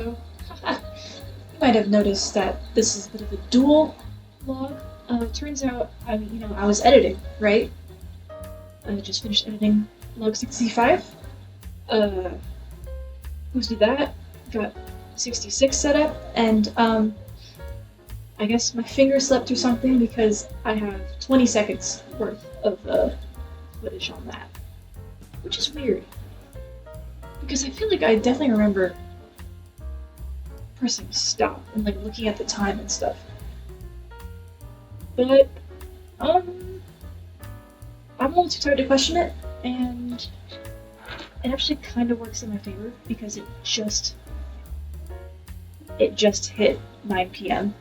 Hello. You might have noticed that this is a bit of a dual log. It turns out, I was editing, right? I just finished editing log 65. Uh, Posted that, got 66 set up, and I guess my finger slipped or something because I have 20 seconds worth of footage on that, which is weird because I feel like I definitely remember pressing stop and like looking at the time and stuff. But I'm a little too tired to question it, and it actually kind of works in my favor because it just hit 9 p.m.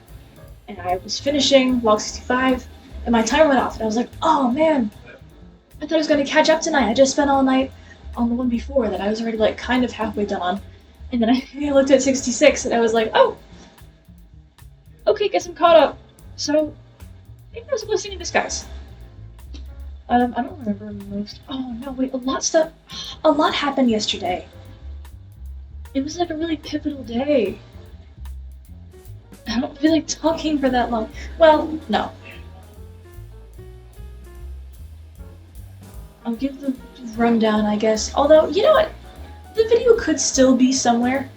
and I was finishing log 65 and my timer went off and I was like, oh man, I thought I was going to catch up tonight. I just spent all night on the one before that I was already like kind of halfway done on. And then I looked at 66 and I was like, oh, okay, guess I'm caught up. So maybe it was a blessing in disguise. I don't remember most. Oh no, wait, a lot happened yesterday. It was like a really pivotal day. I don't feel like talking for that long. Well, no. I'll give the rundown, I guess. Although, you know what? The video could still be somewhere.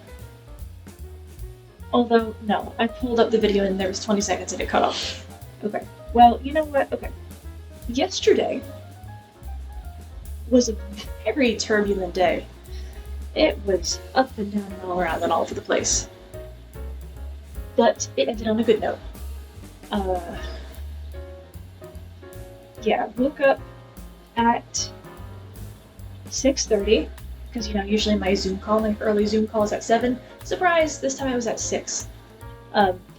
Although, no, I pulled up the video and there was 20 seconds and it cut off. Okay. Well, you know what? Okay. Yesterday was a very turbulent day. It was up and down and all around and all over the place. But it ended on a good note. Woke up at 6:30, because usually my early Zoom call is at 7. Surprise! This time I was at 6.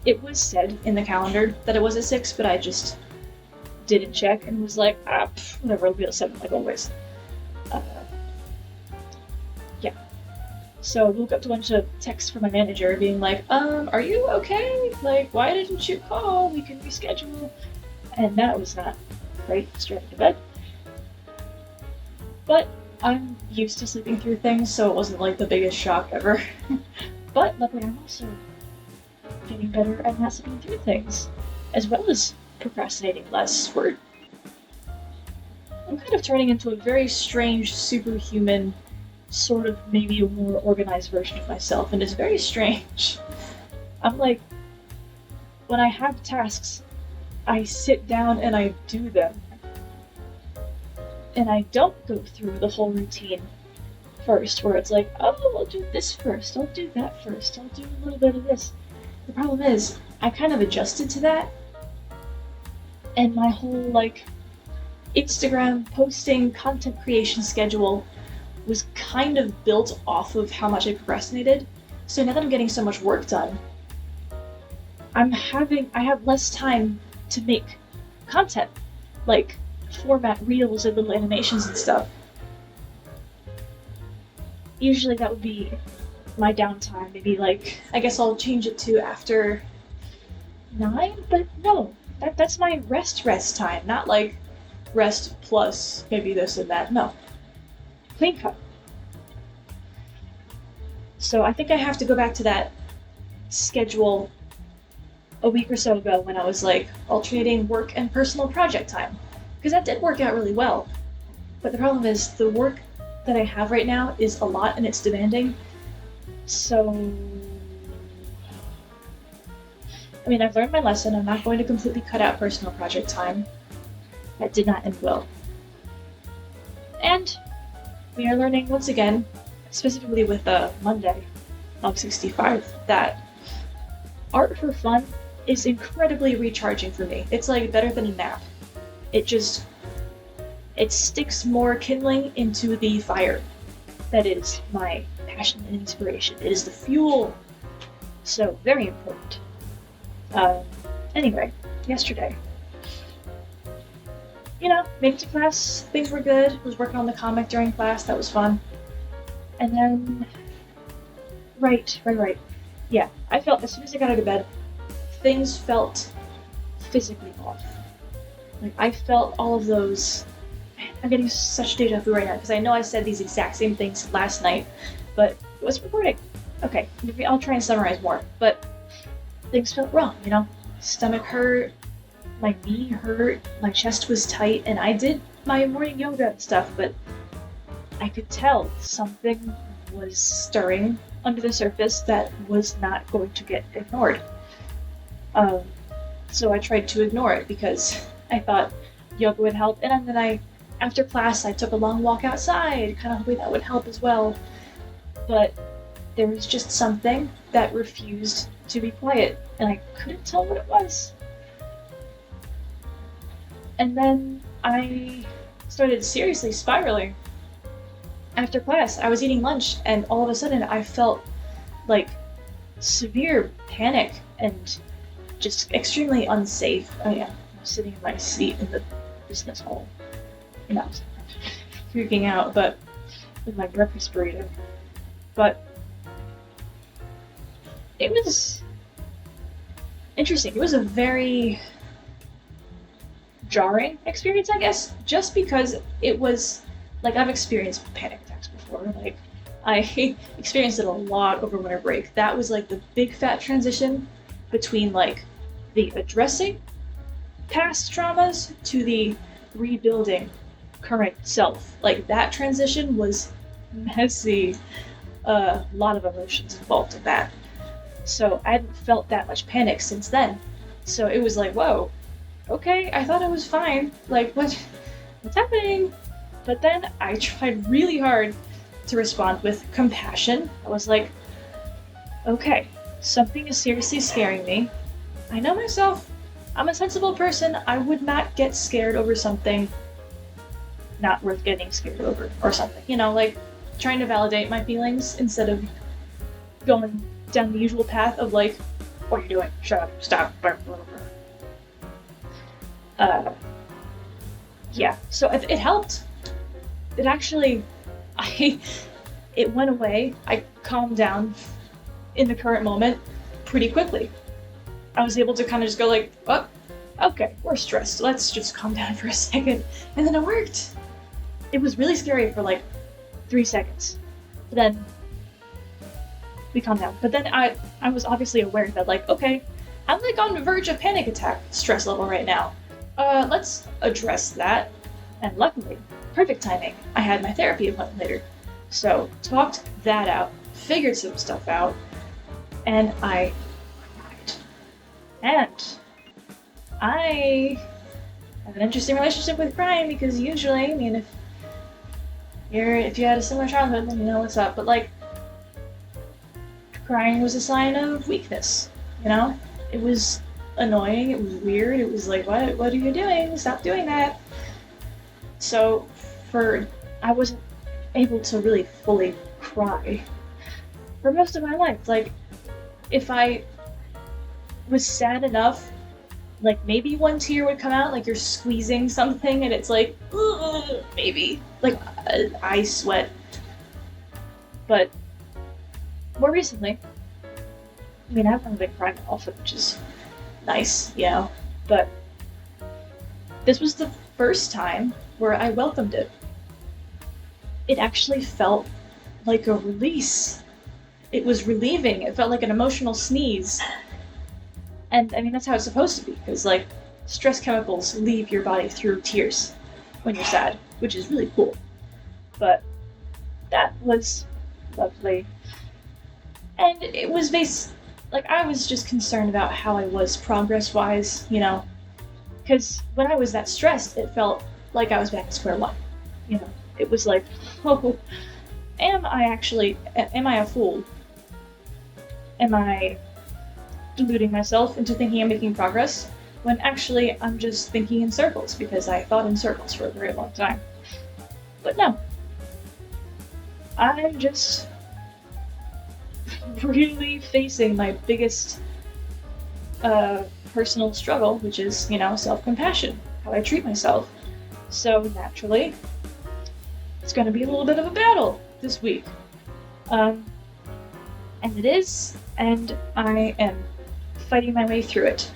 It was said in the calendar that it was at 6, but I just didn't check and was like, whatever, it'll be at 7 like always. So I woke up to a bunch of texts from my manager being like, are you okay? Like, why didn't you call? We can reschedule. And that was not great, straight into bed. But I'm used to sleeping through things, so it wasn't like the biggest shock ever. But luckily I'm also getting better at not sleeping through things, as well as procrastinating less. I'm kind of turning into a very strange, superhuman, sort of maybe a more organized version of myself, and it's very strange. I'm like, when I have tasks, I sit down and I do them. And I don't go through the whole routine first, where it's like, oh, I'll do this first, I'll do that first, I'll do a little bit of this. The problem is, I kind of adjusted to that, and my whole, Instagram posting, content creation schedule was kind of built off of how much I procrastinated. So now that I'm getting so much work done, I have less time to make content, like format reels and little animations and stuff. Usually that would be my downtime, maybe I guess I'll change it to after 9, but no, that's my rest time, not rest plus maybe this and that, no. Clean cut. So I think I have to go back to that schedule a week or so ago when I was alternating work and personal project time. Because that did work out really well. But the problem is the work that I have right now is a lot and it's demanding. So, I've learned my lesson. I'm not going to completely cut out personal project time. That did not end well. And we are learning once again, specifically with Monday, log 65, that art for fun is incredibly recharging for me. It's better than a nap. It sticks more kindling into the fire. That is my passion and inspiration. It is the fuel. So, very important. Anyway, yesterday. Made it to class, things were good. Was working on the comic during class, that was fun. And then, right. Yeah, I felt, as soon as I got out of bed, things felt physically off. I felt all of those, I'm getting such deja vu right now, because I know I said these exact same things last night, but it was recording. okay, maybe I'll try and summarize more, but things felt wrong, you know? Stomach hurt, my knee hurt, my chest was tight, and I did my morning yoga and stuff, but I could tell something was stirring under the surface that was not going to get ignored. Um, so I tried to ignore it because I thought yoga would help, and then after class, I took a long walk outside, kind of hoping that would help as well. But there was just something that refused to be quiet, and I couldn't tell what it was. And then I started seriously spiraling. After class, I was eating lunch, and all of a sudden I felt like severe panic and just extremely unsafe. Oh yeah, I was sitting in my seat in the business hall, and I was freaking out, but with my breakfast burrito. But it was interesting. It was a very jarring experience, I guess, just because it was like I've experienced panic attacks before. Like I experienced it a lot over winter break. That was like the big fat transition between like the addressing past traumas to the rebuilding current self. Like that transition was messy. A lot of emotions involved in that. So I hadn't felt that much panic since then. So it was like, whoa, okay, I thought I was fine. Like, what's happening? But then I tried really hard to respond with compassion. I was like, okay, something is seriously scaring me. I know myself. I'm a sensible person. I would not get scared over something not worth getting scared over or something. You know, like trying to validate my feelings instead of going down the usual path of like, what are you doing? Shut up, stop, blah, blah, blah. Yeah, so it helped. It actually, it went away. I calmed down in the current moment pretty quickly. I was able to kind of just go like, oh, okay, we're stressed. Let's just calm down for a second. And then it worked. It was really scary for like 3 seconds. But then we calmed down. But then I was obviously aware that like, okay, I'm like on the verge of panic attack stress level right now. Let's address that. And luckily, perfect timing, I had my therapy appointment later. So talked that out, figured some stuff out, and I cried. And I have an interesting relationship with crying because usually, I mean, if you had a similar childhood, then you know what's up. But like, crying was a sign of weakness, you know? It was annoying, it was weird, it was like, what are you doing? Stop doing that. So I wasn't able to really fully cry for most of my life. Like, if I was sad enough, like maybe one tear would come out, like you're squeezing something and it's like, maybe, like I sweat. But more recently, I mean, I haven't been crying often, which is nice, you know, but this was the first time where I welcomed it. It actually felt like a release. It was relieving. It felt like an emotional sneeze. And I mean, that's how it's supposed to be, because like stress chemicals leave your body through tears when you're sad, which is really cool. But that was lovely. And it was like I was just concerned about how I was progress-wise, you know, because when I was that stressed, it felt like I was back to square one, you know. It was like, oh, am I a fool? Am I deluding myself into thinking I'm making progress, when actually I'm just thinking in circles, because I thought in circles for a very long time. But no. I'm just really facing my biggest personal struggle, which is, you know, self-compassion, how I treat myself. So naturally, it's going to be a little bit of a battle this week. And it is, and I am fighting my way through it.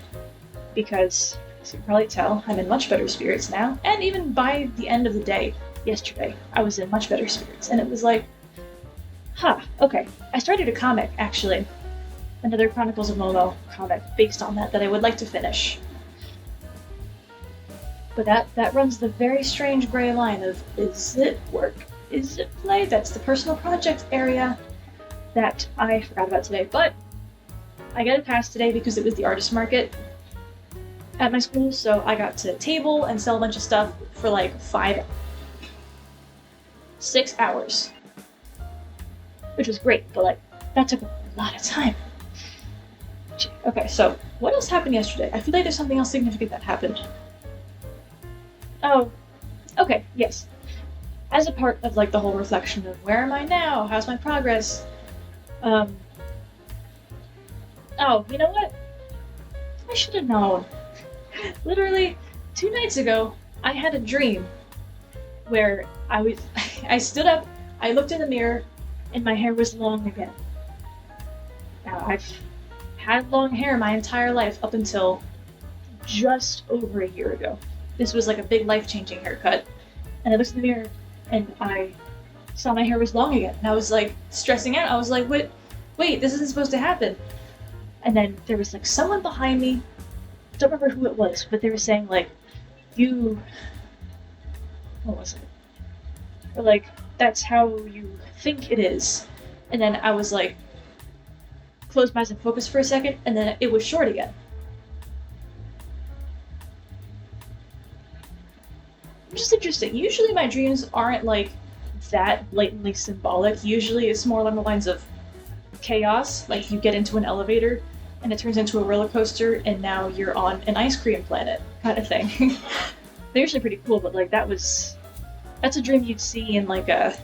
Because, as you can probably tell, I'm in much better spirits now. And even by the end of the day, yesterday, I was in much better spirits. And it was like, Okay. I started a comic, actually. Another Chronicles of Momo comic based on that I would like to finish. But that runs the very strange gray line of, is it work? Is it play? That's the personal project area that I forgot about today. But I got a pass today because it was the artist market at my school, so I got to table and sell a bunch of stuff for like 6 hours. Which was great, but like, that took a lot of time. Okay, so what else happened yesterday? I feel like there's something else significant that happened. Oh, okay, yes. As a part of like the whole reflection of where am I now? How's my progress? Oh, you know what? I should have known. Literally, 2 nights ago, I had a dream where I stood up, I looked in the mirror, and my hair was long again. Now, I've had long hair my entire life up until just over a year ago. This was like a big life-changing haircut. And I looked in the mirror, and I saw my hair was long again. And I was like stressing out. I was like, wait, this isn't supposed to happen. And then there was like someone behind me. I don't remember who it was, but they were saying like, what was it? Or like, that's how you think it is. And then I was like, closed my eyes and focused for a second, and then it was short again. Which is interesting. Usually my dreams aren't like that blatantly symbolic. Usually it's more along the lines of chaos, like you get into an elevator and it turns into a roller coaster and now you're on an ice cream planet kind of thing. They're usually pretty cool, but like that's a dream you'd see in like a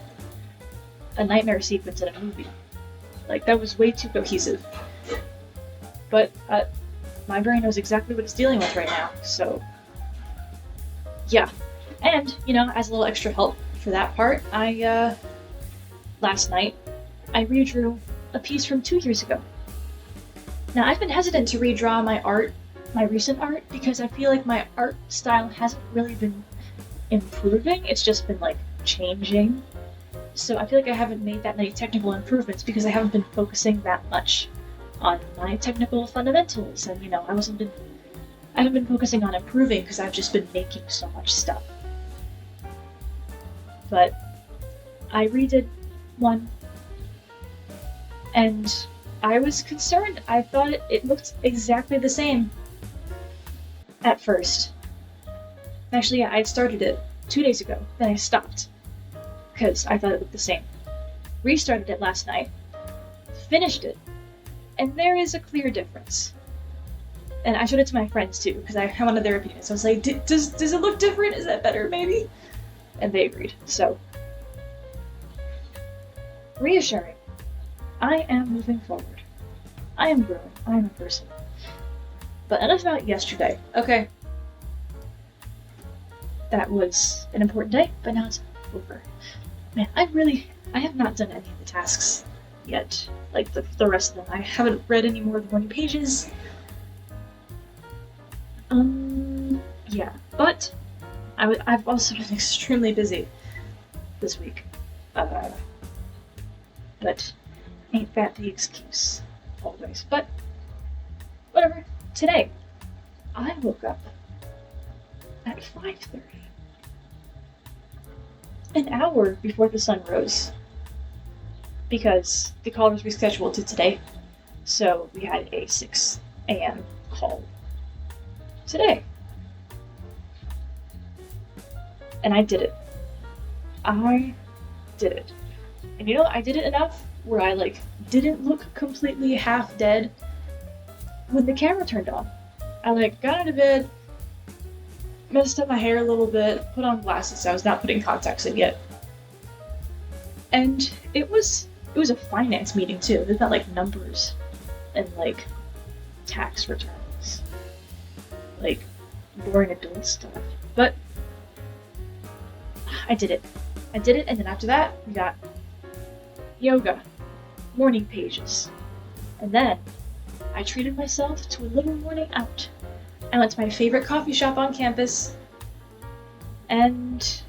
nightmare sequence in a movie. Like that was way too cohesive. But my brain knows exactly what it's dealing with right now, so yeah. And, you know, as a little extra help for that part, last night, I redrew a piece from 2 years ago. Now, I've been hesitant to redraw my recent art, because I feel like my art style hasn't really been improving, it's just been, like, changing. So I feel like I haven't made that many technical improvements because I haven't been focusing that much on my technical fundamentals, and, you know, I haven't been focusing on improving because I've just been making so much stuff. But I redid one, and I was concerned. I thought it looked exactly the same at first. Actually, yeah, I had started it 2 days ago, then I stopped because I thought it looked the same. Restarted it last night, finished it, and there is a clear difference. And I showed it to my friends too, because I wanted their opinions. So I was like, does it look different? Is that better, maybe? And they agreed, so. Reassuring. I am moving forward. I am growing. I am a person. But enough about yesterday. Okay. That was an important day, but now it's over. Man, I have not done any of the tasks yet. Like the rest of them. I haven't read any more of the morning pages. Yeah, but I've also been extremely busy this week. But ain't that the excuse? Always. But, whatever. Today, I woke up at 5:30. An hour before the sun rose. Because the call was rescheduled to today. So we had a 6 a.m. call today. And I did it. I did it. And you know, I did it enough where I like didn't look completely half dead when the camera turned on. I like got out of bed, messed up my hair a little bit, put on glasses. I was not putting contacts in yet. And it was a finance meeting too. It was about like numbers and like tax returns. Like boring adult stuff. But I did it. And then after that, we got yoga, morning pages. And then I treated myself to a little morning out. I went to my favorite coffee shop on campus. And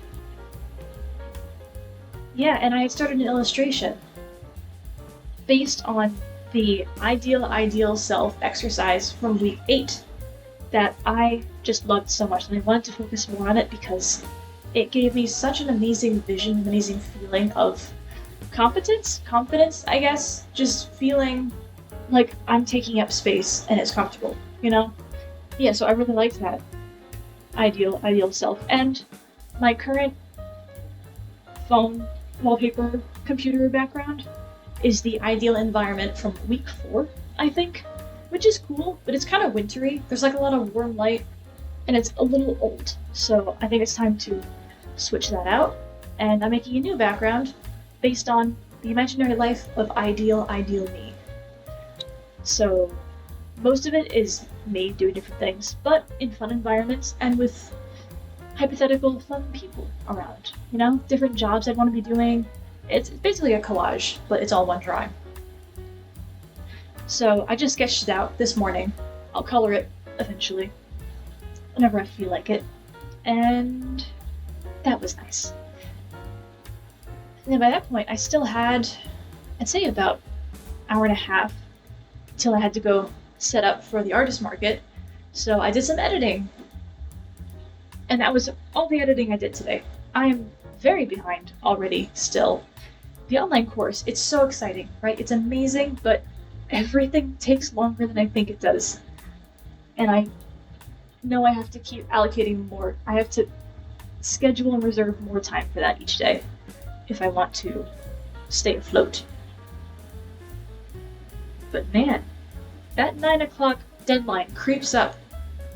yeah, and I had started an illustration. based on the ideal self exercise from week 8 that I just loved so much, and I wanted to focus more on it because it gave me such an amazing vision, an amazing feeling of confidence, I guess, just feeling like I'm taking up space and it's comfortable, you know? Yeah, so I really liked that ideal self. And my current phone wallpaper computer background is the ideal environment from week 4, I think, which is cool, but it's kind of wintry. There's like a lot of warm light, and it's a little old, so I think it's time to switch that out. And I'm making a new background based on the imaginary life of ideal me. So most of it is me doing different things, but in fun environments and with hypothetical fun people around, you know? Different jobs I'd want to be doing. It's basically a collage, but it's all one drawing. So I just sketched it out this morning. I'll color it eventually, whenever I feel like it. And that was nice. And then by that point, I still had, I'd say about an hour and a half till I had to go set up for the artist market. So I did some editing. And that was all the editing I did today. I am very behind already still. The online course, it's so exciting, right? It's amazing, but everything takes longer than I think it does. And I know I have to keep allocating more. I have to schedule and reserve more time for that each day if I want to stay afloat. But man, that 9 o'clock deadline creeps up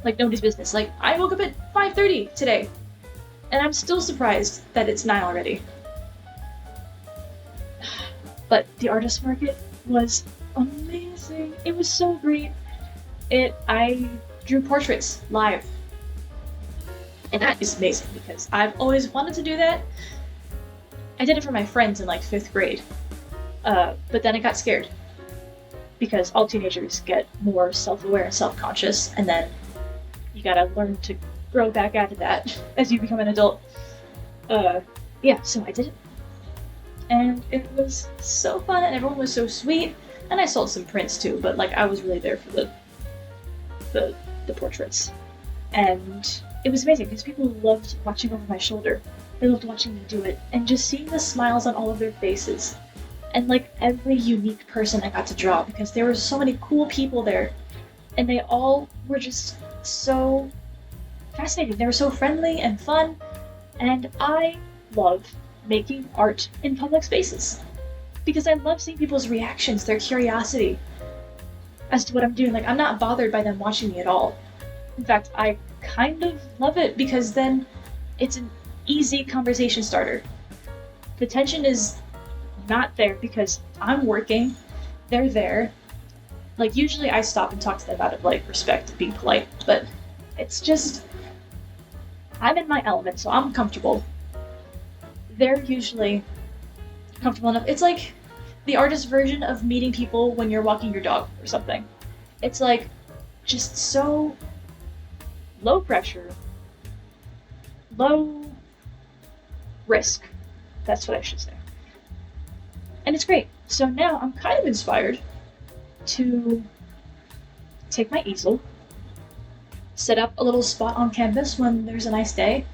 like nobody's business. Like, I woke up at 5:30 today, and I'm still surprised that it's 9 already. But the artist market was amazing. It was so great. I drew portraits live. And that is amazing because I've always wanted to do that. I did it for my friends in like 5th grade. But then I got scared because all teenagers get more self-aware and self-conscious, and then you gotta learn to grow back out of that as you become an adult. Yeah, so I did it. And it was so fun, and everyone was so sweet, and I sold some prints too, but like I was really there for the portraits. And it was amazing because people loved watching over my shoulder. They loved watching me do it, and just seeing the smiles on all of their faces. And like every unique person I got to draw, because there were so many cool people there, and they all were just so fascinating. They were so friendly and fun, and I love making art in public spaces because I love seeing people's reactions, their curiosity as to what I'm doing. Like, I'm not bothered by them watching me at all. In fact, I kind of love it because then it's an easy conversation starter. The tension is not there because I'm working, they're there. Like, usually I stop and talk to them out of like respect and being polite, but it's just, I'm in my element, so I'm comfortable. They're usually comfortable enough. It's like the artist version of meeting people when you're walking your dog or something. It's like just so low pressure, low risk. That's what I should say. And it's great. So now I'm kind of inspired to take my easel, set up a little spot on canvas when there's a nice day,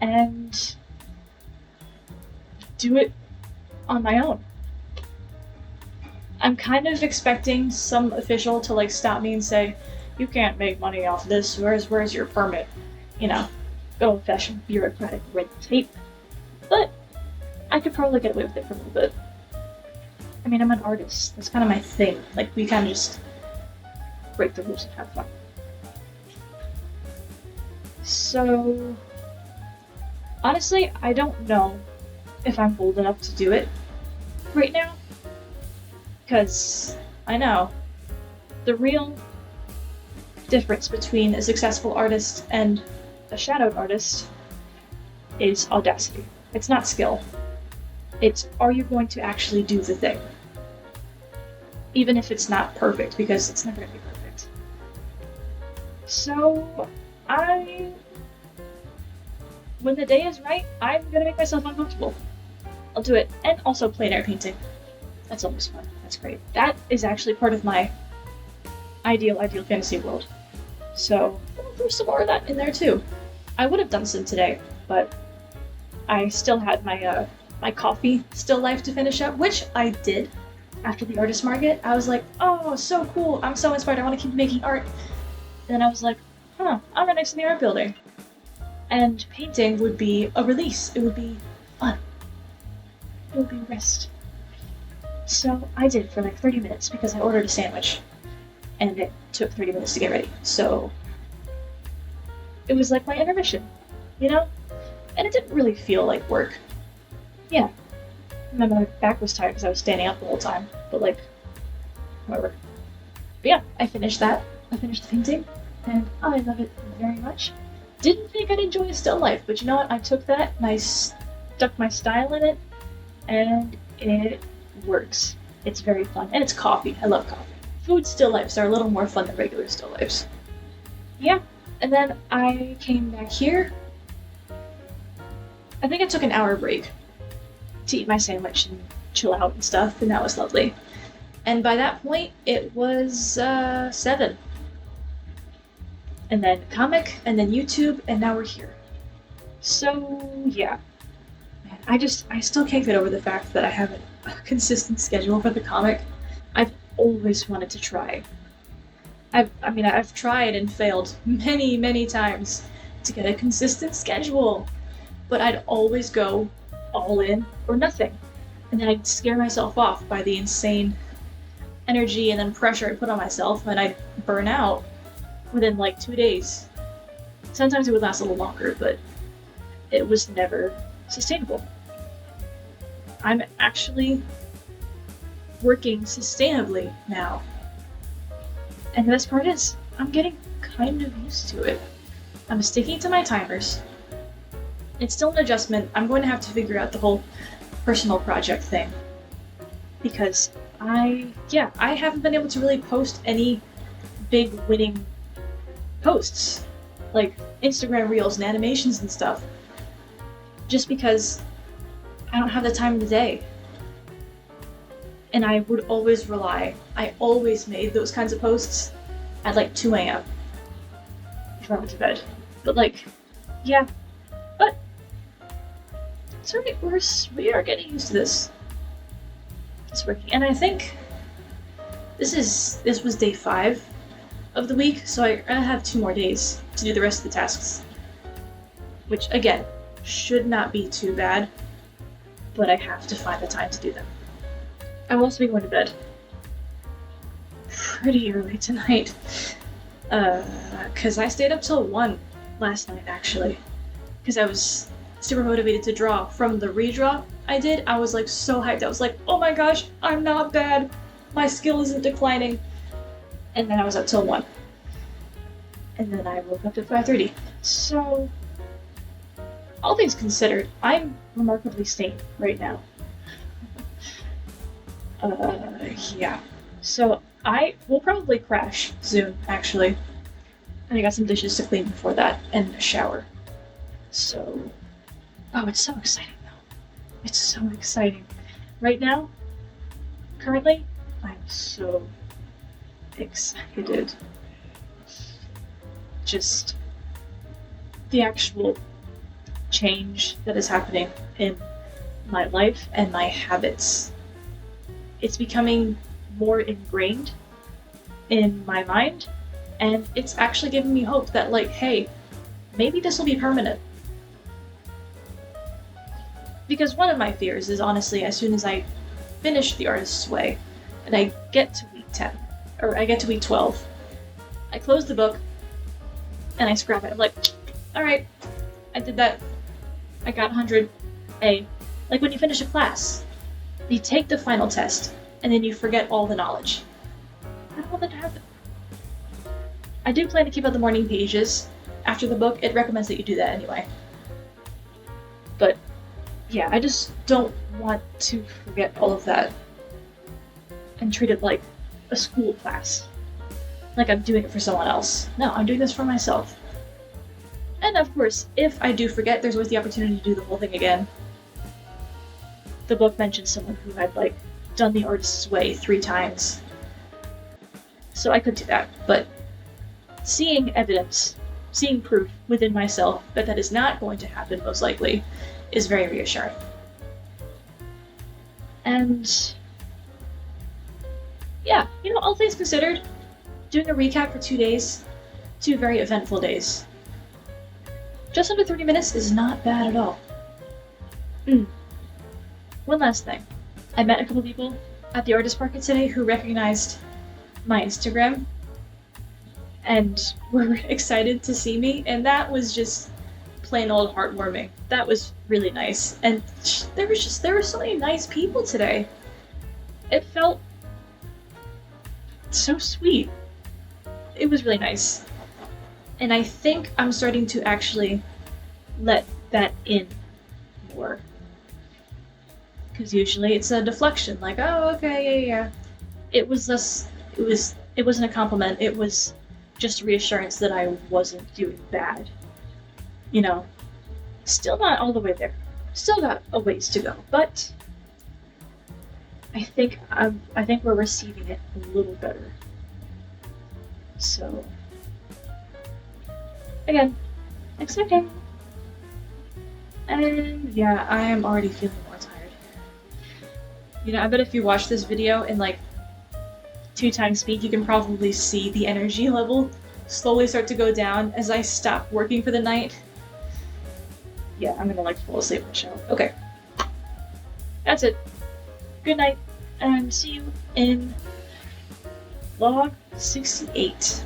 and do it on my own. I'm kind of expecting some official to like stop me and say, you can't make money off this, where's your permit? You know, good old fashioned bureaucratic red tape. But I could probably get away with it for a little bit. I mean, I'm an artist. That's kind of my thing. Like, we kind of just break the rules and have fun. So, honestly, I don't know if I'm bold enough to do it right now. Because I know the real difference between a successful artist and a shadowed artist is audacity. It's not skill. It's, are you going to actually do the thing? Even if it's not perfect, because it's never going to be perfect. So, when the day is right, I'm going to make myself uncomfortable. I'll do it. And also plein air painting. That's always fun. That's great. That is actually part of my ideal fantasy world. So there's some more of that in there too. I would have done some today, but I still had my coffee still life to finish up, which I did after the artist market. I was like, oh, so cool! I'm so inspired. I want to keep making art. And then I was like, I'm right next to the art building, and painting would be a release. It would be fun. It would be rest. So I did it for like 30 minutes because I ordered a sandwich, and it took 30 minutes to get ready. So it was like my intermission, you know? And it didn't really feel like work. Yeah. My back was tired because I was standing up the whole time, but like, whatever. But yeah, I finished that. I finished the painting, and I love it very much. Didn't think I'd enjoy a still life, but you know what? I took that and I stuck my style in it, and it works. It's very fun, and it's coffee. I love coffee. Food still lifes are a little more fun than regular still lifes. Yeah, and then I came back here. I think I took an hour break to eat my sandwich and chill out and stuff, and that was lovely. And by that point, it was 7. And then comic, and then YouTube, and now we're here. So, yeah. Man, I still can't get over the fact that I haven't a consistent schedule for the comic. I've always wanted to try. I've tried and failed many times to get a consistent schedule, but I'd always go all in or nothing, and then I'd scare myself off by the insane energy and then pressure I put on myself, and I'd burn out within like 2 days. Sometimes it would last a little longer, but it was never sustainable. I'm actually working sustainably now. And the best part is, I'm getting kind of used to it. I'm sticking to my timers. It's still an adjustment. I'm going to have to figure out the whole personal project thing. Because I haven't been able to really post any big winning posts. Like Instagram reels and animations and stuff. Just because I don't have the time of the day. And I would always I always made those kinds of posts at like 2 a.m. before I went to bed. But like, yeah. But it's alright, we are getting used to this. It's working. And I think this was day 5 of the week, so I have 2 more days to do the rest of the tasks. Which again, should not be too bad, but I have to find the time to do them. I will also be going to bed pretty early tonight, because I stayed up till 1 last night, actually, because I was super motivated to draw. From the redraw I did, I was like so hyped. I was like, oh my gosh, I'm not bad, my skill isn't declining. And then I was up till 1. And then I woke up at 5:30. So, all things considered, I'm remarkably sane right now. Yeah. So I will probably crash soon, actually. And I got some dishes to clean before that, and a shower. So, it's so exciting though. It's so exciting. Right now, currently, I'm so excited. Just the actual change that is happening in my life and my habits. It's becoming more ingrained in my mind, and it's actually giving me hope that, like, hey, maybe this will be permanent. Because one of my fears is, honestly, as soon as I finish The Artist's Way and I get to week 10, or I get to week 12, I close the book and I scrap it. I'm like, alright, I did that. I got 100 A. Like when you finish a class, you take the final test, and then you forget all the knowledge. I don't want that to happen. I do plan to keep out the morning pages. After the book, it recommends that you do that anyway. But, yeah, I just don't want to forget all of that and treat it like a school class. Like I'm doing it for someone else. No, I'm doing this for myself. And of course, if I do forget, there's always the opportunity to do the whole thing again. The book mentions someone who had, like, done the artist's way 3 times. So I could do that, but seeing evidence, seeing proof within myself that that is not going to happen most likely is very reassuring. And yeah, all things considered, doing a recap for 2 days, 2 very eventful days. Just under 30 minutes is not bad at all. One last thing. I met a couple people at the artist market today who recognized my Instagram and were excited to see me, and that was just plain old heartwarming. That was really nice. And there were so many nice people today. It felt so sweet. It was really nice. And I think I'm starting to actually let that in more. Because usually it's a deflection, like, oh, okay, yeah. It wasn't a compliment, it was just reassurance that I wasn't doing bad. Still not all the way there. Still got a ways to go, but I think we're receiving it a little better. So, again, exciting. And yeah, I am already feeling more tired. I bet if you watch this video in like 2 times speed, you can probably see the energy level slowly start to go down as I stop working for the night. Yeah, I'm gonna fall asleep in the shower. Okay. That's it. Good night, and see you in vlog 68.